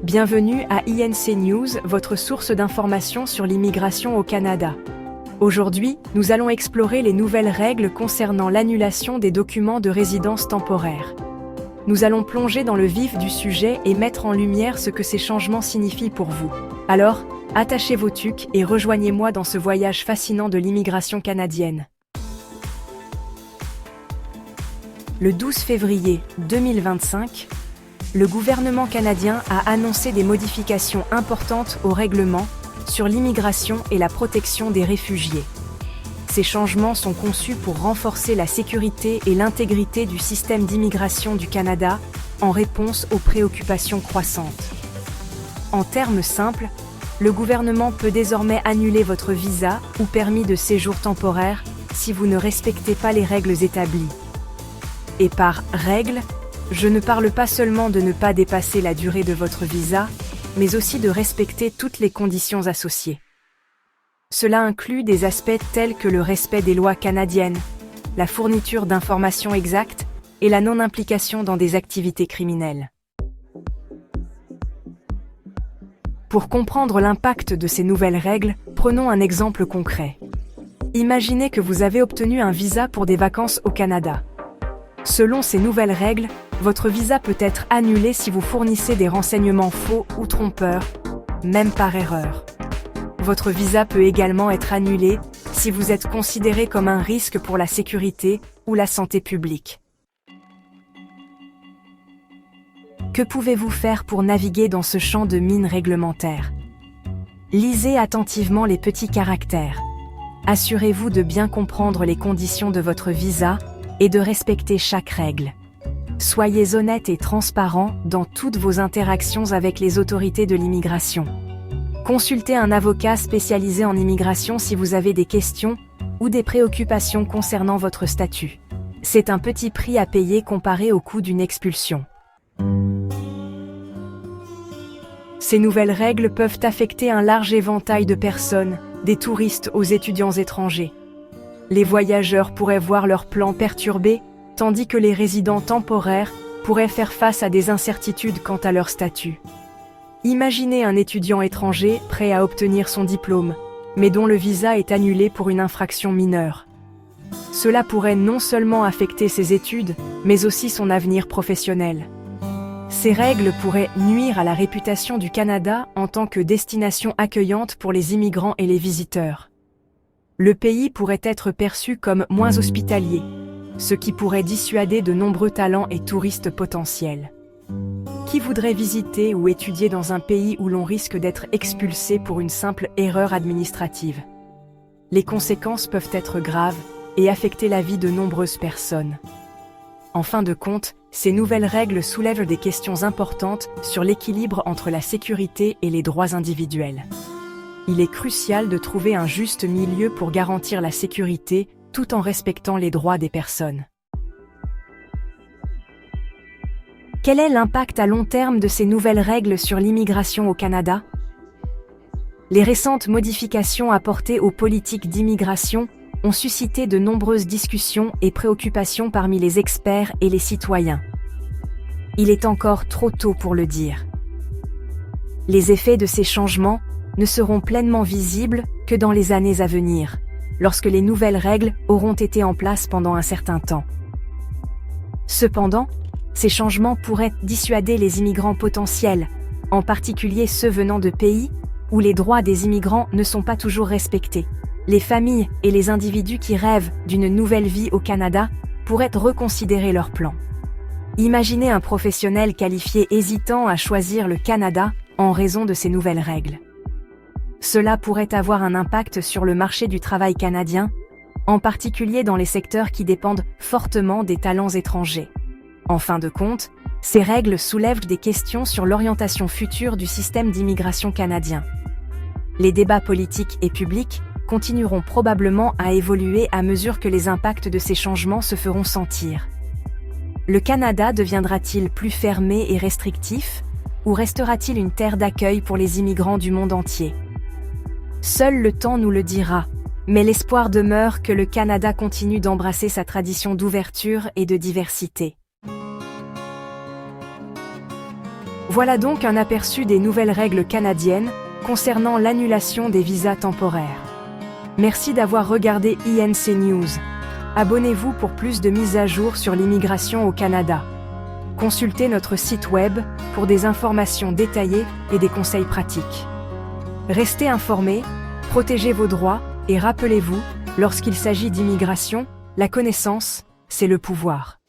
Bienvenue à INC News, votre source d'information sur l'immigration au Canada. Aujourd'hui, nous allons explorer les nouvelles règles concernant l'annulation des documents de résidence temporaire. Nous allons plonger dans le vif du sujet et mettre en lumière ce que ces changements signifient pour vous. Alors, attachez vos tuques et rejoignez-moi dans ce voyage fascinant de l'immigration canadienne. Le 12 février 2025, le gouvernement canadien a annoncé des modifications importantes au règlement sur l'immigration et la protection des réfugiés. Ces changements sont conçus pour renforcer la sécurité et l'intégrité du système d'immigration du Canada en réponse aux préoccupations croissantes. En termes simples, le gouvernement peut désormais annuler votre visa ou permis de séjour temporaire si vous ne respectez pas les règles établies. Et par règles, je ne parle pas seulement de ne pas dépasser la durée de votre visa, mais aussi de respecter toutes les conditions associées. Cela inclut des aspects tels que le respect des lois canadiennes, la fourniture d'informations exactes et la non-implication dans des activités criminelles. Pour comprendre l'impact de ces nouvelles règles, prenons un exemple concret. Imaginez que vous avez obtenu un visa pour des vacances au Canada. Selon ces nouvelles règles, votre visa peut être annulé si vous fournissez des renseignements faux ou trompeurs, même par erreur. Votre visa peut également être annulé si vous êtes considéré comme un risque pour la sécurité ou la santé publique. Que pouvez-vous faire pour naviguer dans ce champ de mines réglementaires? Lisez attentivement les petits caractères. Assurez-vous de bien comprendre les conditions de votre visa et de respecter chaque règle. Soyez honnête et transparent dans toutes vos interactions avec les autorités de l'immigration. Consultez un avocat spécialisé en immigration si vous avez des questions ou des préoccupations concernant votre statut. C'est un petit prix à payer comparé au coût d'une expulsion. Ces nouvelles règles peuvent affecter un large éventail de personnes, des touristes aux étudiants étrangers. Les voyageurs pourraient voir leurs plans perturbés, tandis que les résidents temporaires pourraient faire face à des incertitudes quant à leur statut. Imaginez un étudiant étranger prêt à obtenir son diplôme, mais dont le visa est annulé pour une infraction mineure. Cela pourrait non seulement affecter ses études, mais aussi son avenir professionnel. Ces règles pourraient nuire à la réputation du Canada en tant que destination accueillante pour les immigrants et les visiteurs. Le pays pourrait être perçu comme moins hospitalier, ce qui pourrait dissuader de nombreux talents et touristes potentiels. Qui voudrait visiter ou étudier dans un pays où l'on risque d'être expulsé pour une simple erreur administrative? Les conséquences peuvent être graves et affecter la vie de nombreuses personnes. En fin de compte, ces nouvelles règles soulèvent des questions importantes sur l'équilibre entre la sécurité et les droits individuels. Il est crucial de trouver un juste milieu pour garantir la sécurité tout en respectant les droits des personnes. Quel est l'impact à long terme de ces nouvelles règles sur l'immigration au Canada? Les récentes modifications apportées aux politiques d'immigration ont suscité de nombreuses discussions et préoccupations parmi les experts et les citoyens. Il est encore trop tôt pour le dire. Les effets de ces changements ne seront pleinement visibles que dans les années à venir, lorsque les nouvelles règles auront été en place pendant un certain temps. Cependant, ces changements pourraient dissuader les immigrants potentiels, en particulier ceux venant de pays où les droits des immigrants ne sont pas toujours respectés. Les familles et les individus qui rêvent d'une nouvelle vie au Canada pourraient reconsidérer leurs plans. Imaginez un professionnel qualifié hésitant à choisir le Canada en raison de ces nouvelles règles. Cela pourrait avoir un impact sur le marché du travail canadien, en particulier dans les secteurs qui dépendent fortement des talents étrangers. En fin de compte, ces règles soulèvent des questions sur l'orientation future du système d'immigration canadien. Les débats politiques et publics continueront probablement à évoluer à mesure que les impacts de ces changements se feront sentir. Le Canada deviendra-t-il plus fermé et restrictif, ou restera-t-il une terre d'accueil pour les immigrants du monde entier? Seul le temps nous le dira, mais l'espoir demeure que le Canada continue d'embrasser sa tradition d'ouverture et de diversité. Voilà donc un aperçu des nouvelles règles canadiennes concernant l'annulation des visas temporaires. Merci d'avoir regardé INC News. Abonnez-vous pour plus de mises à jour sur l'immigration au Canada. Consultez notre site web pour des informations détaillées et des conseils pratiques. Restez informés, protégez vos droits et rappelez-vous, lorsqu'il s'agit d'immigration, la connaissance, c'est le pouvoir.